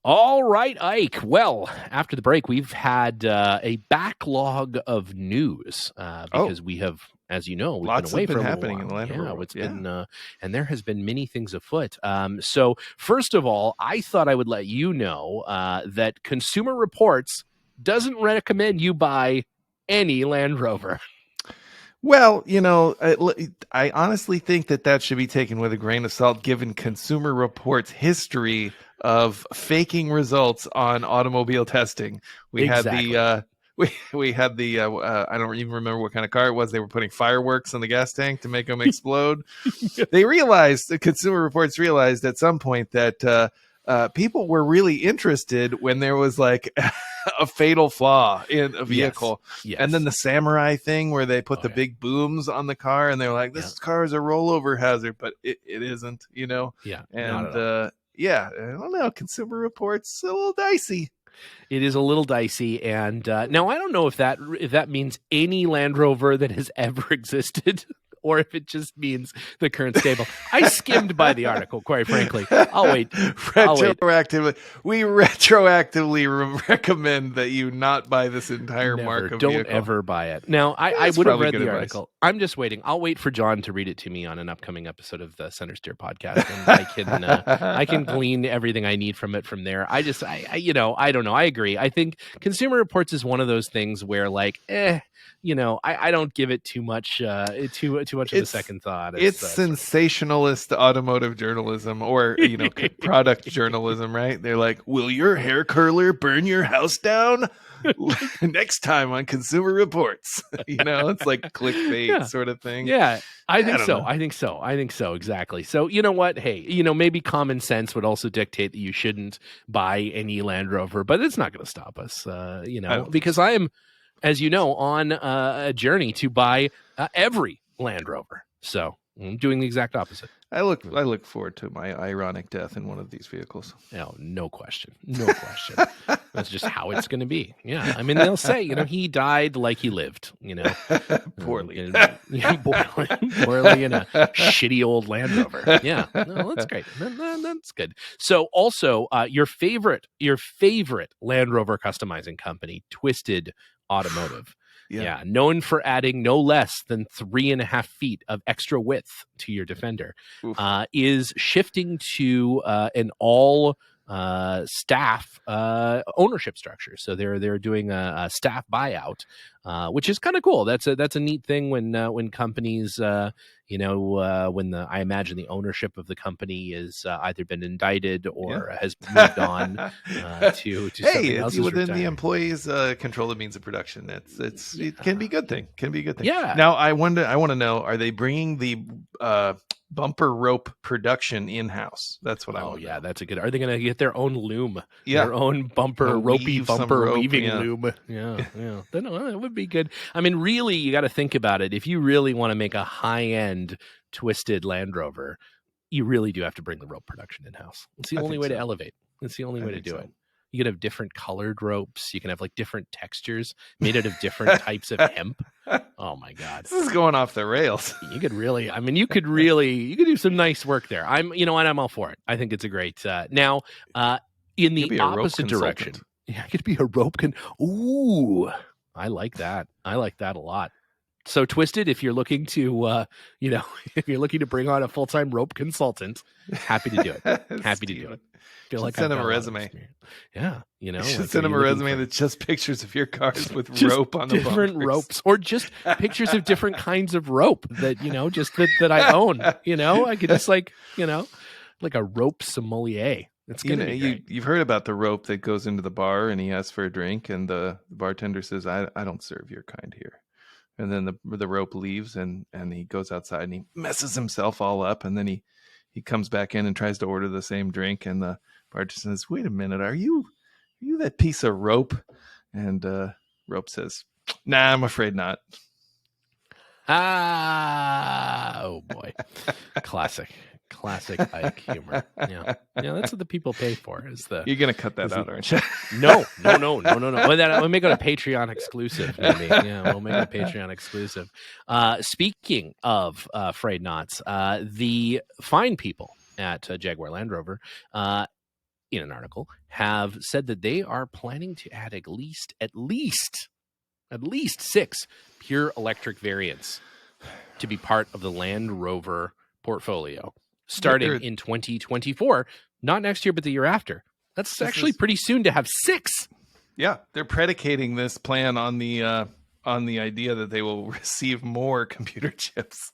All right, Ike. Well, after the break, we've had a backlog of news because we have, as you know, we've been Lots away have been for a little happening while. in the Land Rover. It's been, and there has been many things afoot. So, first of all, I thought I would let you know that Consumer Reports doesn't recommend you buy any Land Rover. Well, I honestly think that should be taken with a grain of salt, given Consumer Reports' history of faking results on automobile testing. We Exactly. had the we had the I don't even remember what kind of car it was. They were putting fireworks in the gas tank to make them explode. The Consumer Reports realized at some point that people were really interested when there was like a fatal flaw in a vehicle. Yes. And then the samurai thing where they put the yeah. big booms on the car and they're like, this car is a rollover hazard, but it isn't, Yeah. And not at all. I don't know. Consumer Reports a little dicey. It is a little dicey, and now I don't know if that means any Land Rover that has ever existed, or if it just means the current stable. I skimmed by the article, quite frankly. I'll wait. We retroactively recommend that you not buy this entire mark of Don't vehicle. ever buy it. Now, I would have read the article. I'm just waiting. I'll wait for John to read it to me on an upcoming episode of the Center Steer podcast, and I can glean everything I need from it from there. I don't know. I agree. I think Consumer Reports is one of those things where, like, I don't give it too much of a second thought. It's sensationalist automotive journalism, or product journalism, right? They're like, "Will your hair curler burn your house down?" Next time on Consumer Reports. It's like clickbait sort of thing. Yeah, I think so. Exactly. So, you know what? Hey, maybe common sense would also dictate that you shouldn't buy any Land Rover, but it's not going to stop us, because I am, as you know, on a journey to buy every Land Rover. So I'm doing the exact opposite. I look forward to my ironic death in one of these vehicles. No question. That's just how it's going to be. Yeah, I mean, they'll say, he died like he lived. Poorly, poorly in a shitty old Land Rover. Yeah, no, that's great. That's good. So, also, your favorite Land Rover customizing company, Twisted Automotive. Yeah, known for adding no less than 3.5 feet of extra width to your Defender, is shifting to an all staff ownership structure. So they're doing a staff buyout, which is kind of cool. That's a neat thing when companies, I imagine the ownership of the company is either been indicted or has moved on to something else. Hey, within the employees' control of means of production. It can be a good thing. Yeah. Now I want to know: are they bringing the bumper rope production in-house? That's what I want. Yeah, that's a good. Are they going to get their own loom? Yeah, their own bumper weaving loom. Yeah. Then it would be good. I mean, really, you got to think about it. If you really want to make a high-end twisted Land Rover, you really do have to bring the rope production in-house. It's the only way to elevate. It's the only way to do it. You can have different colored ropes. You can have like different textures made out of different types of hemp. Oh my God. This is going off the rails. You could do some nice work there. I'm all for it. I think it's a great, now, in the opposite direction. Yeah, I could be a rope ooh, I like that. I like that a lot. So Twisted, if you're looking to, if you're looking to bring on a full-time rope consultant, happy to do it. Happy to do it. Send him a resume. Yeah, send him a resume that's just pictures of your cars with rope on the different bumpers. Ropes, or just pictures of different kinds of rope that that I own. I could just like a rope sommelier. It's gonna be great. You've heard about the rope that goes into the bar and he asks for a drink and the bartender says, I don't serve your kind here. And then the rope leaves and he goes outside and he messes himself all up, and then he comes back in and tries to order the same drink, and the bartender says, "Wait a minute, are you that piece of rope?" And rope says, "Nah, I'm afraid not." Oh boy. Classic Ike humor. Yeah, that's what the people pay for. You're gonna cut that out, aren't you? No. We'll make it a Patreon exclusive. Maybe. Yeah, we'll make it a Patreon exclusive. Speaking of afraid nots, the fine people at Jaguar Land Rover in an article, have said that they are planning to add at least 6 pure electric variants to be part of the Land Rover portfolio starting in 2024, not next year, but the year after. That's actually pretty soon to have 6. Yeah, they're predicating this plan on the idea that they will receive more computer chips.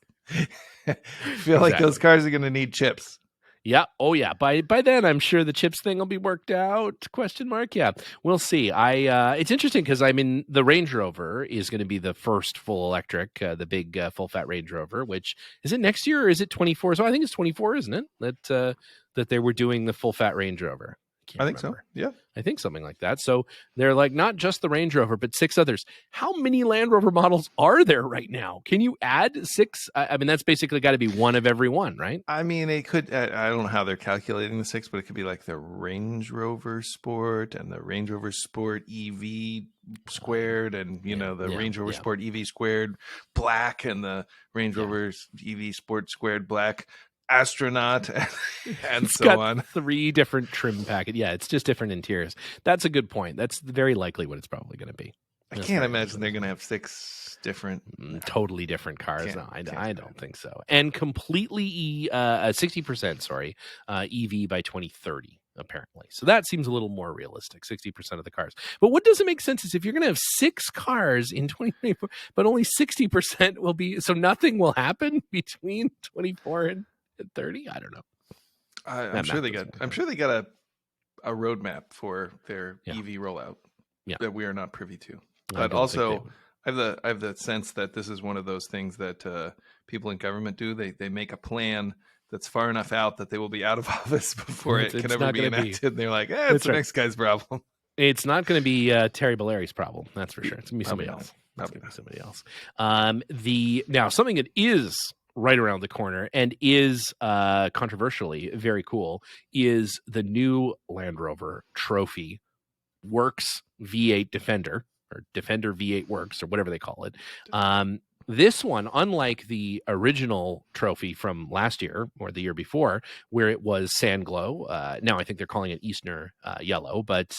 I feel like those cars are going to need chips. Yeah. Oh, yeah. By then, I'm sure the chips thing will be worked out. ? Yeah, we'll see. It's interesting because the Range Rover is going to be the first full electric, the big full fat Range Rover. Which is it next year or is it 24? So I think it's 24, isn't it? That they were doing the full fat Range Rover. I think so. Yeah. I think something like that. So they're like not just the Range Rover, but 6 others. How many Land Rover models are there right now? Can you add 6? That's basically got to be one of every one, right? It could. I don't know how they're calculating the 6, but it could be like the Range Rover Sport and the Range Rover Sport EV squared, and the Range Rover Sport EV squared black, and the Range Rover EV Sport squared black astronaut and so on. 3 different trim packets. Yeah, it's just different interiors. That's a good point. That's very likely what it's probably going to be. I can't imagine they're going to have 6 different totally different cars. No, I don't think so. And completely 60% EV by 2030 apparently. So that seems a little more realistic, 60% of the cars. But what doesn't make sense is if you're going to have 6 cars in 2024 but only 60% will be, so nothing will happen between 24 and 30. I don't know. I'm sure they got a roadmap for their EV rollout that we are not privy to. But also, I have the sense that this is one of those things that people in government do. They make a plan that's far enough out that they will be out of office before it can ever be enacted. And they're like, it's the next guy's problem. It's not going to be Terry Belleri's problem. That's for sure. It's going to be somebody else. Now, something that is right around the corner and is controversially very cool is the new Land Rover Trophy Works V8 Defender, or Defender V8 Works, or whatever they call it. This one, unlike the original trophy from last year or the year before, where it was sand glow, now I think they're calling it Eastner yellow, but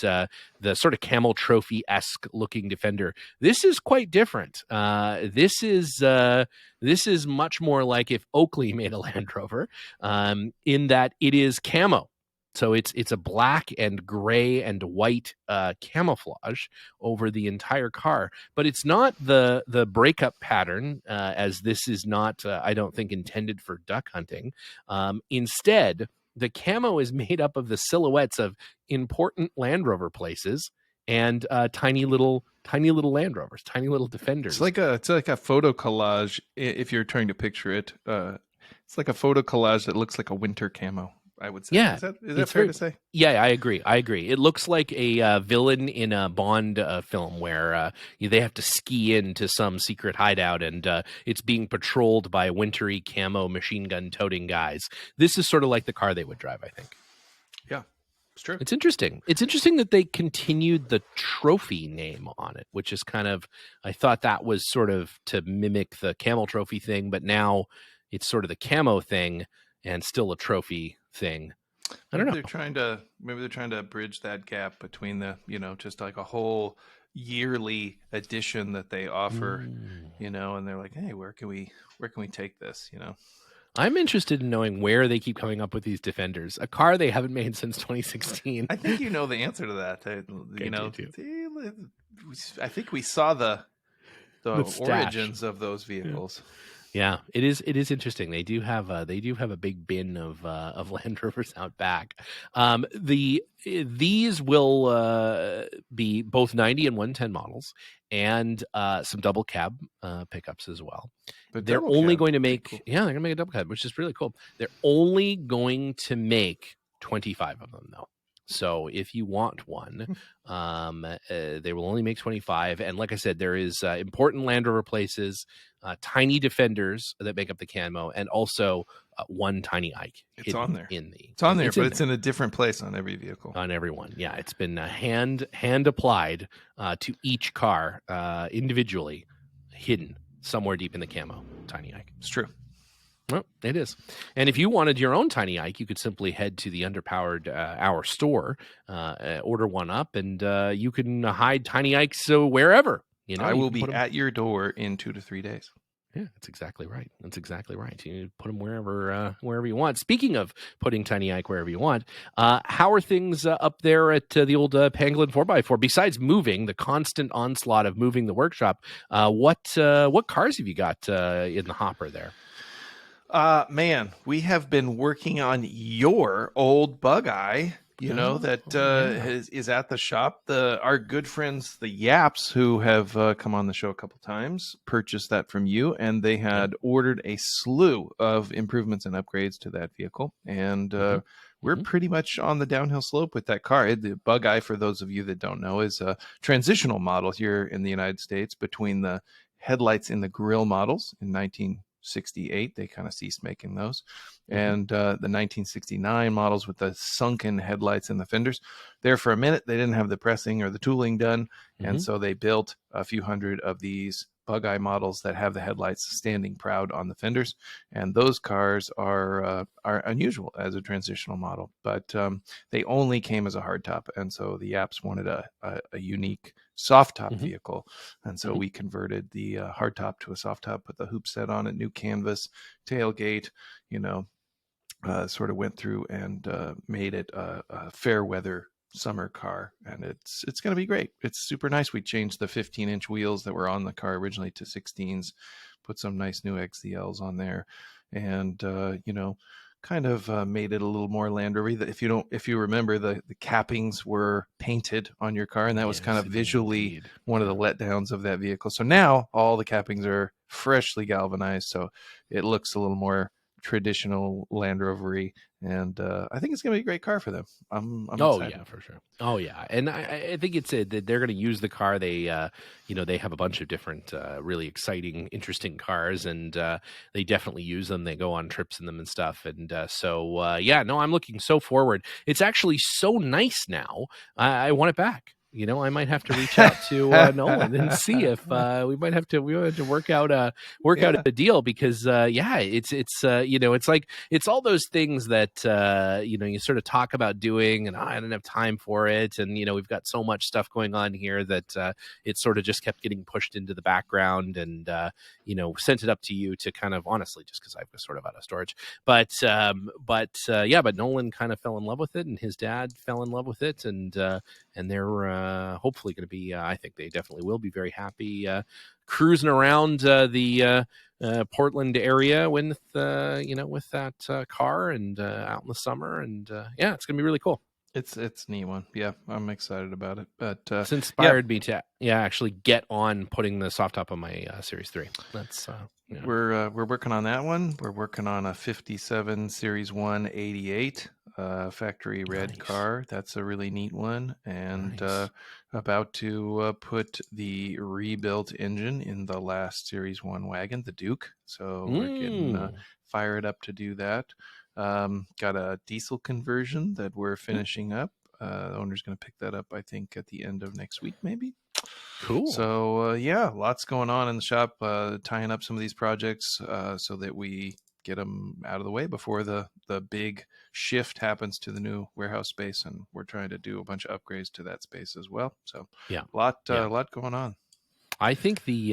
the sort of camel trophy-esque looking Defender, this is quite different. This is much more like if Oakley made a Land Rover, in that it is camo. So it's a black and gray and white camouflage over the entire car, but it's not the breakup pattern, as this is not, I don't think, intended for duck hunting. Instead, the camo is made up of the silhouettes of important Land Rover places and tiny little Land Rovers, tiny little Defenders. It's like a photo collage. If you're trying to picture it, it's like a photo collage that looks like a winter camo, I would say. Yeah. Is that fair to say? Yeah, I agree. It looks like a villain in a Bond film where they have to ski into some secret hideout and it's being patrolled by wintry camo machine gun toting guys. This is sort of like the car they would drive, I think. Yeah, it's true. It's interesting. It's interesting that they continued the trophy name on it, which is kind of, I thought that was sort of to mimic the camel trophy thing, but now it's sort of the camo thing and still a trophy thing. I don't know. Maybe they're trying to bridge that gap between the, just like a whole yearly edition that they offer, and they're like, hey, where can we take this, I'm interested in knowing where they keep coming up with these Defenders, a car they haven't made since 2016. I think you know the answer to that. I think we saw the origins of those vehicles. Yeah, it is interesting. They do have a big bin of Land Rovers out back. These will be both 90 and 110 models, and some double cab pickups as well. But they're only going to make they're going to make a double cab, which is really cool. They're only going to make 25 of them though. So if you want one, they will only make 25. And like I said, there is important Land Rover places, tiny Defenders that make up the camo, and also one tiny Ike. It's on there. It's in a different place on every vehicle. On every one. Yeah, it's been hand applied to each car individually, hidden somewhere deep in the camo. Tiny Ike. It's true. Well, it is. And if you wanted your own tiny Ike, you could simply head to the Underpowered our store, order one up, and you can hide tiny Ikes wherever. I You will can put be 'em. at your door in 2 to 3 days. Yeah, that's exactly right. That's exactly right. You put them wherever you want. Speaking of putting tiny Ike wherever you want, how are things up there at the old Pangolin 4x4? Besides moving, the constant onslaught of moving the workshop, what cars have you got in the hopper there? Man, we have been working on your old Bug Eye, is at the shop. Our good friends, the Yaps, who have come on the show a couple times, purchased that from you, and they had ordered a slew of improvements and upgrades to that vehicle. And we're pretty much on the downhill slope with that car. The Bug Eye, for those of you that don't know, is a transitional model here in the United States between the headlights in the grill models in 1968. They kind of ceased making those. And the 1969 models with the sunken headlights and the fenders. There for a minute, they didn't have the pressing or the tooling done. And so they built a few hundred of these Bug Eye models that have the headlights standing proud on the fenders. And those cars are unusual as a transitional model, but they only came as a hardtop. And so the Yaps wanted a unique soft top vehicle. And so we converted the hardtop to a soft top, put the hoop set on it, new canvas, tailgate, sort of went through and made it a fair weather summer car, and it's going to be great. It's super nice. We changed the 15-inch wheels that were on the car originally to 16s, put some nice new XCLs on there, and kind of made it a little more Land Rover. If you remember, the cappings were painted on your car, and that was kind of visually one of the letdowns of that vehicle. So now all the cappings are freshly galvanized, so it looks a little more traditional Land Rover-y, and I think it's going to be a great car for them. I'm excited. Yeah, for sure. Oh yeah, and I think it's that they're going to use the car. They they have a bunch of different really exciting, interesting cars, and they definitely use them. They go on trips in them and stuff, and I'm looking so forward. It's actually so nice now. I want it back. I might have to reach out to Nolan and see if we might have to work out a deal, because it's all those things that you sort of talk about doing, and I don't have time for it, and we've got so much stuff going on here that it sort of just kept getting pushed into the background, and sent it up to you to kind of, honestly, just because I was sort of out of storage, but Nolan kind of fell in love with it, and his dad fell in love with it, and they're hopefully going to be, I think they definitely will be very happy cruising around the Portland area with that car, and out in the summer, and it's going to be really cool. It's a neat one. Yeah, I'm excited about it. But it's inspired me to actually get on putting the soft top on my Series 3. That's we're working on that one. We're working on a 57 Series 1 88 factory red car. That's a really neat one, and about to put the rebuilt engine in the last Series 1 wagon, the Duke. So we're getting fired up to do that. Got a diesel conversion that we're finishing up. The owner's going to pick that up, I think, at the end of next week, maybe. Cool. So lots going on in the shop, tying up some of these projects so that we get them out of the way before the big shift happens to the new warehouse space, and we're trying to do a bunch of upgrades to that space as well. So a lot going on. I think the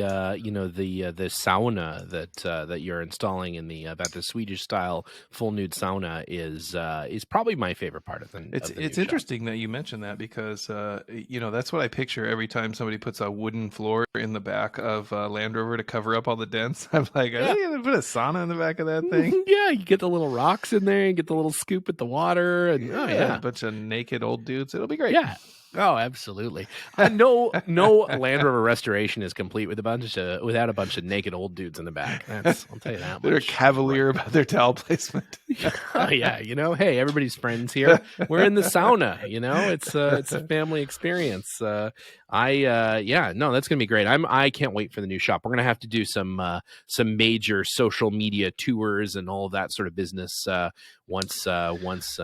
sauna that you're installing in the Swedish style full nude sauna is probably my favorite part of the. It's interesting that you mentioned that, because that's what I picture every time somebody puts a wooden floor in the back of Land Rover to cover up all the dents. I'm like, are they gonna put a sauna in the back of that thing? Yeah, you get the little rocks in there, you get the little scoop at the water, and a bunch of naked old dudes. It'll be great. Yeah. Oh, absolutely. No Land Rover restoration is complete without a bunch of naked old dudes in the back. I'll tell you that much. They're cavalier about their towel placement. Yeah, hey, everybody's friends here. We're in the sauna, it's a family experience. No, that's gonna be great. I can't wait for the new shop. We're gonna have to do some major social media tours and all of that sort of business once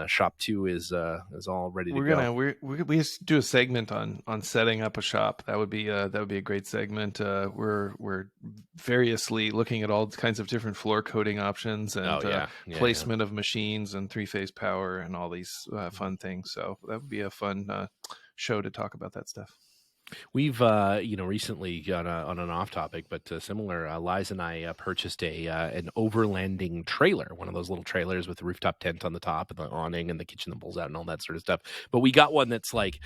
shop 2 is all ready to go. We do a segment on setting up a shop. That would be a great segment. We're variously looking at all kinds of different floor coating options and placement of machines and 3-phase power and all these fun things. So that would be a fun show to talk about that stuff. We've, recently on an off topic, but similar, Liza and I purchased an overlanding trailer, one of those little trailers with the rooftop tent on the top and the awning and the kitchen that pulls out and all that sort of stuff. But we got one that's like,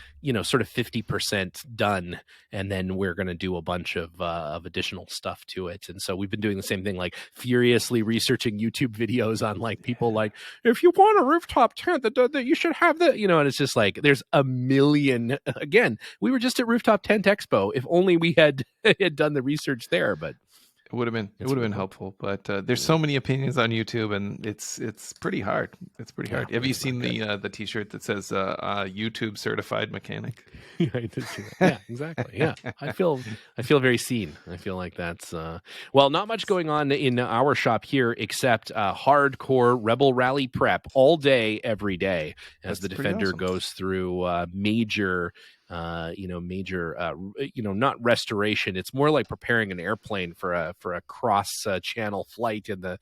sort of 50% done. And then we're going to do a bunch of additional stuff to it. And so we've been doing the same thing, like furiously researching YouTube videos on like people like, if you want a rooftop tent that you should have that, and it's just like, there's a million. Again, we were just at Rooftop Tent Expo. If only we had done the research there, but it would have been helpful. But there's so many opinions on YouTube, and it's pretty hard. It's pretty hard. Have you seen the T-shirt that says YouTube certified mechanic? Yeah, I did see that. Yeah, exactly. Yeah, I feel very seen. I feel like that's not much going on in our shop here except hardcore Rebel Rally prep all day, every day, as the Defender goes through major. Not restoration. It's more like preparing an airplane for a cross channel flight. In the,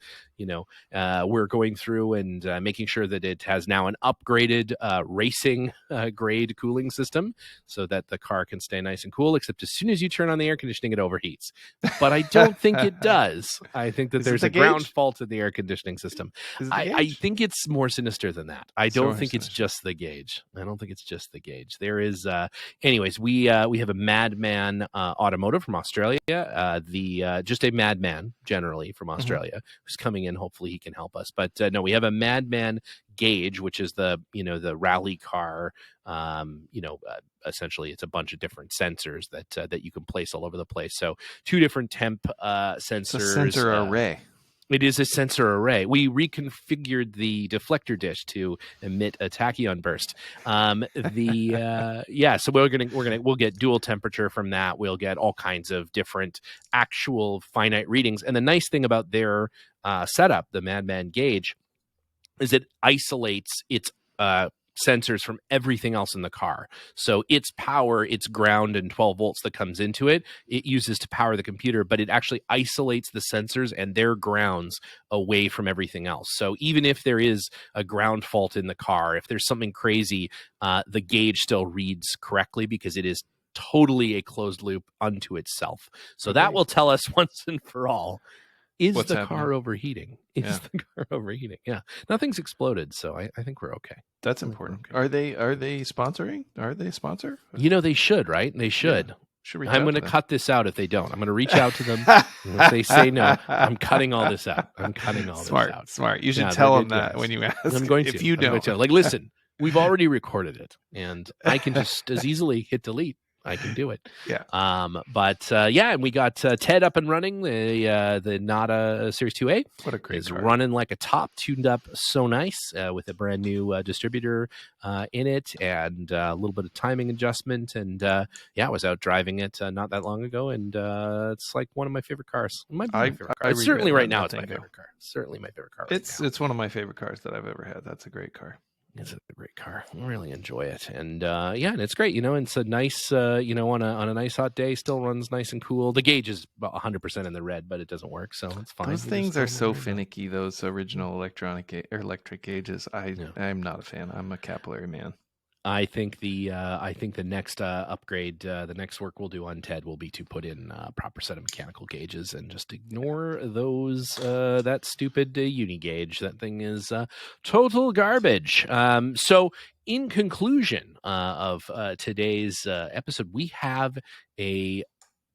we're going through and making sure that it has now an upgraded racing grade cooling system, so that the car can stay nice and cool. Except as soon as you turn on the air conditioning, it overheats. But I don't think it does. I think that there's a ground fault in the air conditioning system. I think it's more sinister than that. I don't think it's just the gauge. There is. Anyways, we have a Madman Automotive from Australia, just a Madman generally from Australia, who's coming in. Hopefully he can help us. But no, we have a Madman Gauge, which is the rally car. Essentially, it's a bunch of different sensors that you can place all over the place. So 2 different temp sensors. It's a sensor array. It is a sensor array. We reconfigured the deflector dish to emit a tachyon burst. So we'll get dual temperature from that. We'll get all kinds of different actual finite readings. And the nice thing about their setup, the Madman Gauge, is it isolates its sensors from everything else in the car. So its power, its ground and 12 volts that comes into it, it uses to power the computer, but it actually isolates the sensors and their grounds away from everything else. So even if there is a ground fault in the car, if there's something crazy, the gauge still reads correctly because it is totally a closed loop unto itself. So that will tell us once and for all, is what's the happening? Car overheating? Is the car overheating? Yeah. Nothing's exploded, so I think we're okay. That's important. Okay. Are they sponsoring? Are they a sponsor? They should, right? They should. Yeah. I'm going to cut this out if they don't. I'm going to reach out to them. If they say no, I'm cutting all this out. This out. Smart. You should tell them that when you ask. I'm going to. If you don't. Like, listen, we've already recorded it, and I can just as easily hit delete. I can do it. Yeah. And we got Ted up and running. The Nada Series 2A. What a great is car. Running like a top, tuned up so nice with a brand new distributor in it and a little bit of timing adjustment. And I was out driving it not that long ago, and it's like one of my favorite cars. It might be my favorite car. Certainly right now, it's my favorite car. Certainly my favorite car. It's one of my favorite cars that I've ever had. That's a great car. It's a great car. I really enjoy it. And and it's great. It's a nice, on a nice hot day, still runs nice and cool. The gauge is about 100% in the red, but it doesn't work, so it's fine. Those things are so finicky, those original electric gauges. I'm not a fan. I'm a capillary man. I think the next upgrade, the next work we'll do on Ted will be to put in a proper set of mechanical gauges and just ignore those that stupid uni gauge. That thing is total garbage. So in conclusion of today's episode, we have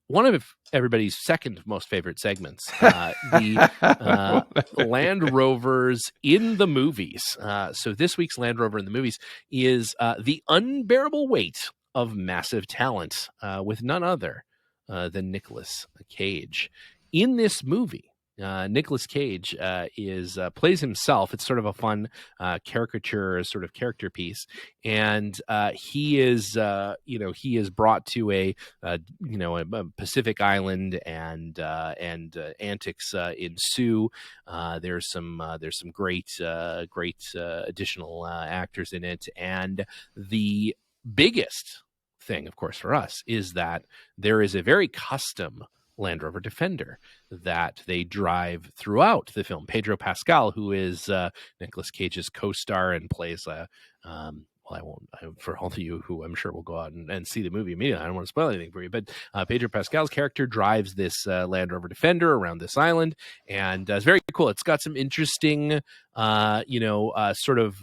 one of everybody's second most favorite segments, the Land Rovers in the movies. So this week's Land Rover in the movies is the unbearable weight of massive talent with none other than Nicolas Cage. In this movie, Nicolas Cage is plays himself. It's sort of a fun caricature, sort of character piece, and he is he is brought to a Pacific island, and antics ensue. There's some great additional actors in it, and the biggest thing, of course, for us is that there is a very custom Land Rover Defender that they drive throughout the film. Pedro Pascal, who is Nicolas Cage's co-star and plays well, I won't, for all of you who I'm sure will go out and see the movie immediately, I don't want to spoil anything for you, but Pedro Pascal's character drives this Land Rover Defender around this island, and it's very cool. It's got some interesting, sort of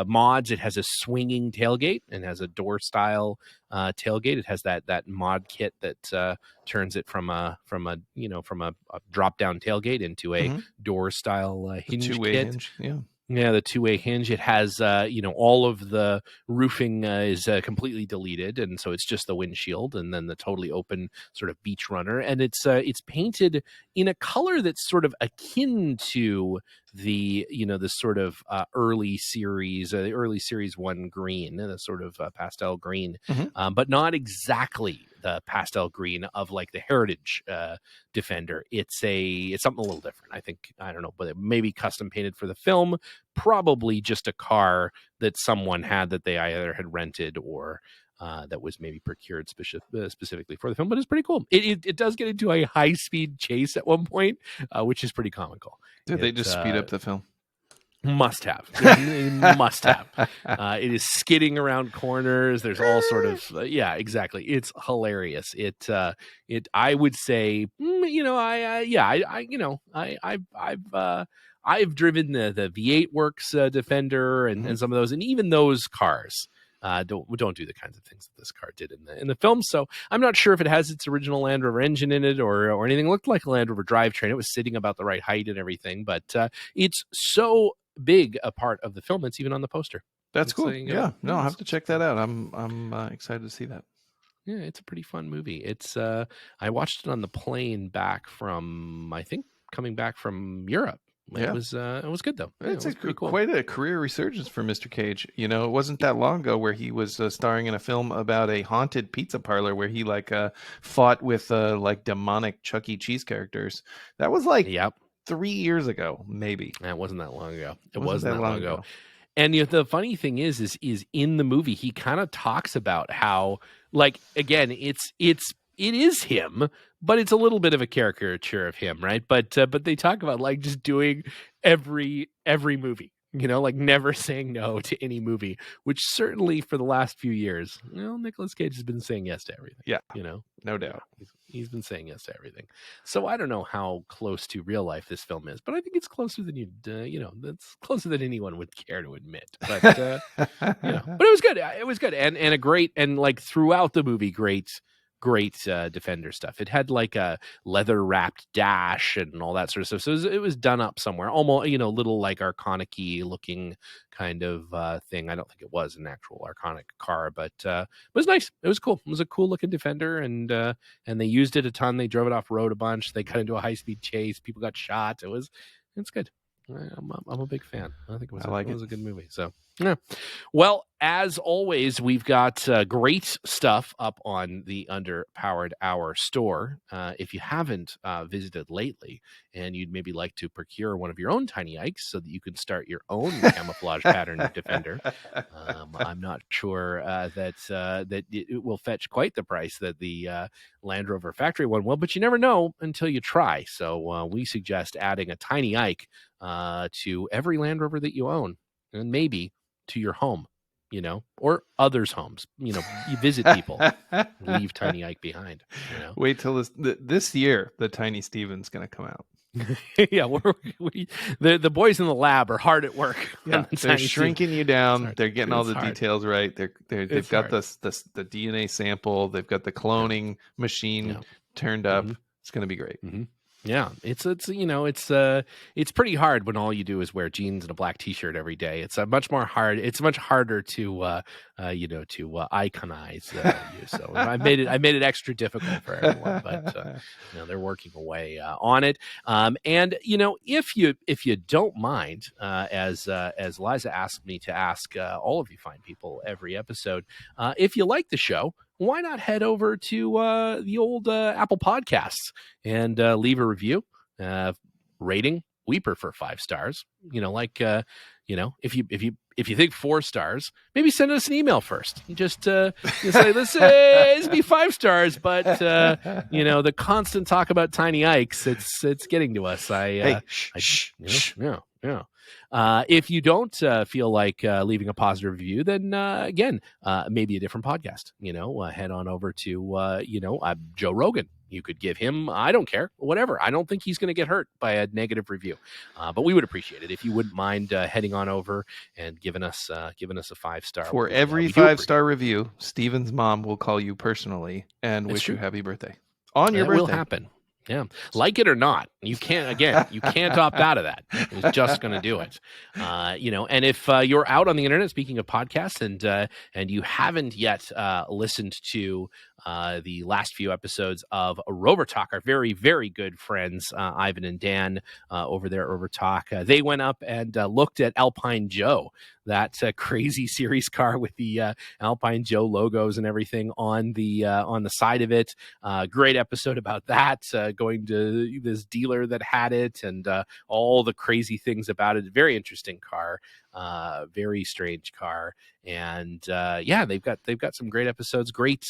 mods. It has a swinging tailgate and has a door-style tailgate. It has that mod kit that turns it from a drop-down tailgate into a door-style hinge two-way kit. hinge, yeah. Yeah, the two-way hinge. It has, all of the roofing is completely deleted, and so it's just the windshield, and then the totally open sort of beach runner. And it's painted in a color that's sort of akin to the sort of early series 1 green, the sort of pastel green, but not exactly the pastel green of like the Heritage Defender. It's something a little different. I don't know, but it may be custom painted for the film. Probably just a car that someone had that they either had rented or that was maybe procured specifically for the film. But it's pretty cool. It does get into a high-speed chase at one point, which is pretty comical. Did they just speed up the film? Must have. Must have. It is skidding around corners. There's all sort of yeah, exactly. It's hilarious. I would say, I've driven the V8 Works Defender and some of those, and even those cars don't do the kinds of things that this car did in the film. So I'm not sure if it has its original Land Rover engine in it or anything. It looked like a Land Rover drivetrain. It was sitting about the right height and everything, but it's so big a part of the film. It's even on the poster. That's cool. I'll have to check that out. I'm excited to see that. Yeah, it's a pretty fun movie. It's I watched it on the plane back from, I think, coming back from Europe. It was good though. It's pretty cool. Quite a career resurgence for Mr. Cage. It wasn't that long ago where he was starring in a film about a haunted pizza parlor where he fought with demonic Chuck E. Cheese characters. That was 3 years ago, maybe. It wasn't that long ago. It wasn't that long ago. And the funny thing is in the movie he kind of talks about how, again, it is him, but it's a little bit of a caricature of him, right? But they talk about just doing every movie, never saying no to any movie, which certainly for the last few years, Nicolas Cage has been saying yes to everything. Yeah, no doubt. He's been saying yes to everything. So I don't know how close to real life this film is, but I think it's closer than that's closer than anyone would care to admit. But but it was good. It was good, and a great, and throughout the movie, great Defender stuff. It had a leather wrapped dash and all that sort of stuff. So it was done up somewhere, almost little Arconic-y looking kind of thing. I don't think it was an actual Arconic car, but it was nice. It was cool. It was a cool looking Defender, and they used it a ton. They drove it off road a bunch. They got into a high speed chase. People got shot. It's good. I'm a big fan. I think it was a good movie. So yeah. Well, as always, we've got great stuff up on the Underpowered Hour store. If you haven't visited lately and you'd maybe like to procure one of your own tiny Ikes so that you can start your own camouflage pattern Defender, I'm not sure that it will fetch quite the price that the Land Rover factory one will, but you never know until you try. So we suggest adding a tiny Ike to every Land Rover that you own, and maybe to your home, or others' homes. You visit people, leave Tiny Ike behind. Wait till this year, the Tiny Steven's going to come out. Yeah, the boys in the lab are hard at work. Yeah, they're shrinking you down. They're getting all the details right. They've got the DNA sample. They've got the cloning machine turned up. It's going to be great. Yeah, it's it's pretty hard when all you do is wear jeans and a black T-shirt every day. It's a much more hard. It's much harder to iconize you. So I made it extra difficult for everyone, but they're working away on it. And if you don't mind, as Liza asked me to ask all of you fine people every episode, if you like the show, why not head over to the old Apple Podcasts and leave a review, rating. We prefer 5 stars. If you think 4 stars, maybe send us an email first. Just say, let's be 5 stars, but the constant talk about tiny Ikes, it's getting to us. If you don't feel like leaving a positive review, then again, maybe a different podcast. Head on over to Joe Rogan. You could give him, I don't care, whatever. I don't think he's going to get hurt by a negative review, but we would appreciate it if you wouldn't mind heading on over and giving us a 5-star. For every 5-star review, Steven's mom will call you personally and wish you happy birthday on your birthday. Will happen. Yeah, like it or not, you can't opt out of that. It's just going to do it. And if you're out on the internet, speaking of podcasts, and you haven't yet listened to the last few episodes of Rover Talk, our very, very good friends, Ivan and Dan over there at Rover Talk, they went up and looked at Alpine Joe, that crazy series car with the Alpine Joe logos and everything on the side of it. Great episode about that, going to this dealer that had it and all the crazy things about it. Very interesting car. Very strange car, and they've got some great episodes, great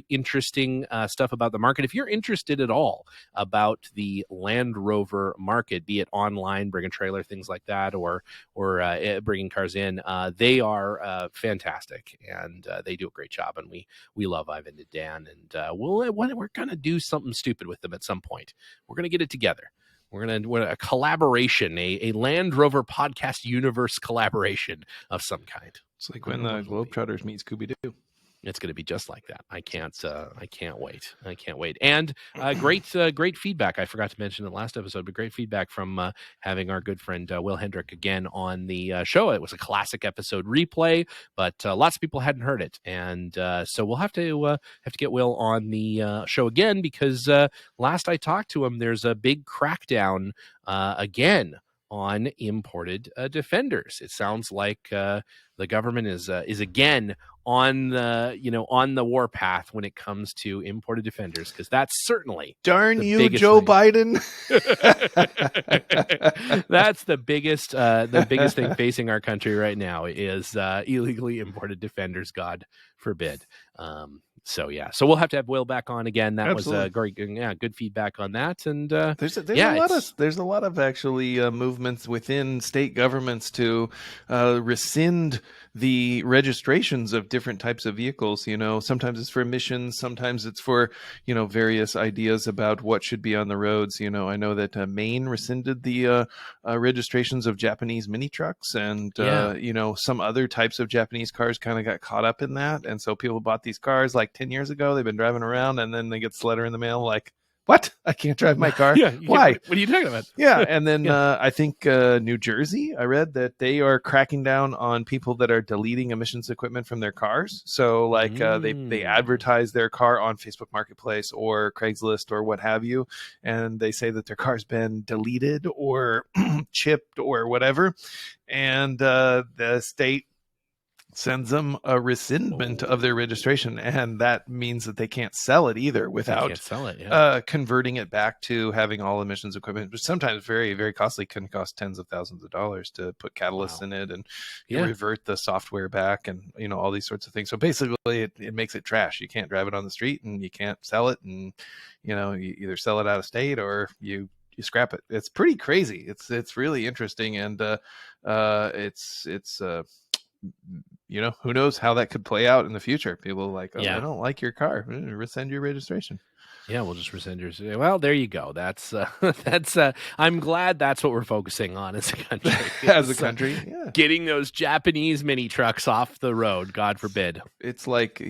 interesting stuff about the market. If you're interested at all about the Land Rover market, be it online, bring a trailer, things like that, or bringing cars in, they are fantastic, and they do a great job, and we love Ivan and Dan, and we're gonna do something stupid with them at some point. We're gonna get it together. We're going to do a collaboration, a Land Rover podcast universe collaboration of some kind. It's like when the Globetrotters meet Scooby-Doo. It's going to be just like that. I can't wait. I can't wait. And great feedback. I forgot to mention it last episode, but great feedback from having our good friend Will Hendrick again on the show. It was a classic episode replay, but lots of people hadn't heard it, and so we'll have to get Will on the show again, because last I talked to him, there's a big crackdown again on imported defenders. It sounds like the government is again on the warpath when it comes to imported defenders, because that's certainly darn you, Joe Biden. That's the biggest thing facing our country right now is illegally imported defenders. God forbid. So we'll have to have Will back on again. That Absolutely. Was great. Yeah, good feedback on that. And there's a lot of actually movements within state governments to rescind the registrations of different types of vehicles. Sometimes it's for emissions, sometimes it's for various ideas about what should be on the roads. I know that Maine rescinded the registrations of Japanese mini trucks, and some other types of Japanese cars kind of got caught up in that, and so people bought these cars like 10 years ago. They've been driving around, and then they get a letter in the mail like, what? I can't drive my car? Why? What are you talking about? Yeah, and then I think New Jersey, I read that they are cracking down on people that are deleting emissions equipment from their cars. So they advertise their car on Facebook Marketplace or Craigslist or what have you, and they say that their car's been deleted or chipped or whatever, and the state sends them a rescindment of their registration, and that means that they can't sell it either without converting it back to having all emissions equipment, which sometimes very, very costly, can cost tens of thousands of dollars to put catalysts in it and revert the software back, and all these sorts of things. So basically it makes it trash. You can't drive it on the street, and you can't sell it, and you either sell it out of state or you scrap it. It's pretty crazy. It's really interesting, and it's who knows how that could play out in the future. People are like, oh, Yeah. I don't like your car. Rescind your registration. Yeah, we'll just rescind yours. Well, there you go. That's I'm glad that's what we're focusing on as a country. As a country, yeah. Getting those Japanese mini trucks off the road, God forbid. It's like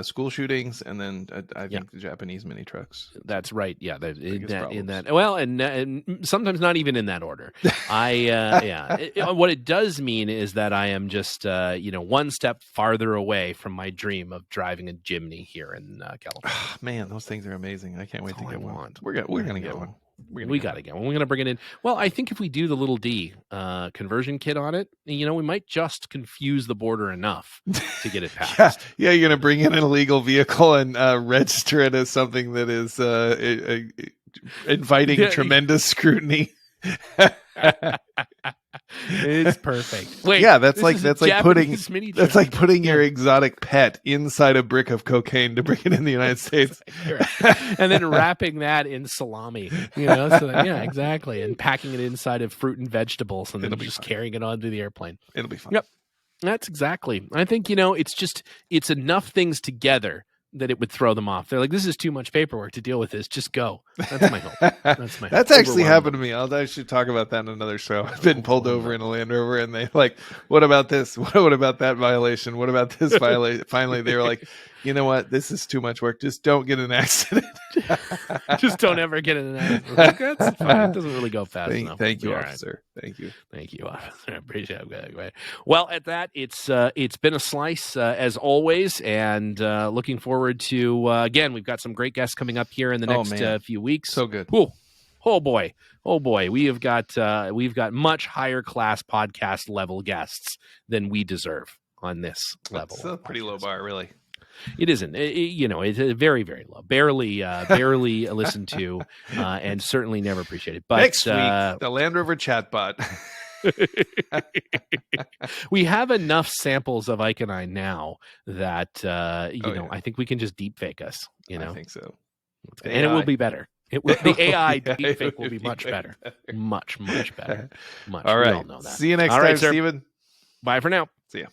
school shootings, and then I think the Japanese mini trucks. That's right. Yeah, in that. Well, and sometimes not even in that order. What it does mean is that I am just one step farther away from my dream of driving a Jimny here in California. Man, those things are amazing. I can't wait to get one. We're gonna get one. We got to get one. We're going to bring it in. Well, I think if we do the little D conversion kit on it, we might just confuse the border enough to get it passed. Yeah, you're going to bring in an illegal vehicle and register it as something that is inviting tremendous scrutiny. It's perfect. Wait, yeah, that's like putting your exotic pet inside a brick of cocaine to bring it in the United States, and then wrapping that in salami. Yeah, exactly, and packing it inside of fruit and vegetables, and then just carrying it onto the airplane. It'll be fun. Yep, that's exactly. I think it's enough things together that it would throw them off. They're like, this is too much paperwork to deal with this. Just go. That's my hope. That's actually happened to me. I'll actually talk about that in another show. I've been pulled over in a Land Rover, and they like, what about this? What about that violation? What about this violation? Finally, they were like, you know what? This is too much work. Just don't get in an accident. Just don't ever get in an accident. Like, that's fine. It doesn't really go fast enough. Thank you, officer. Right. Thank you, officer. I appreciate it. Well, at that, it's been a slice as always, and looking forward to again. We've got some great guests coming up here in the next few weeks. So good. Ooh. Oh boy. We have got much higher class podcast level guests than we deserve on this level. It's a pretty low bar, really. It isn't. It's very, very low. Barely listened to, and certainly never appreciated. But next week, the Land Rover chatbot. We have enough samples of Ike and I now that I think we can just deep fake us. I think so, and it will be better. The AI deep fake will be much better. Much better. Much. All right. We all know that. See you next time, Steven. Bye for now. See ya.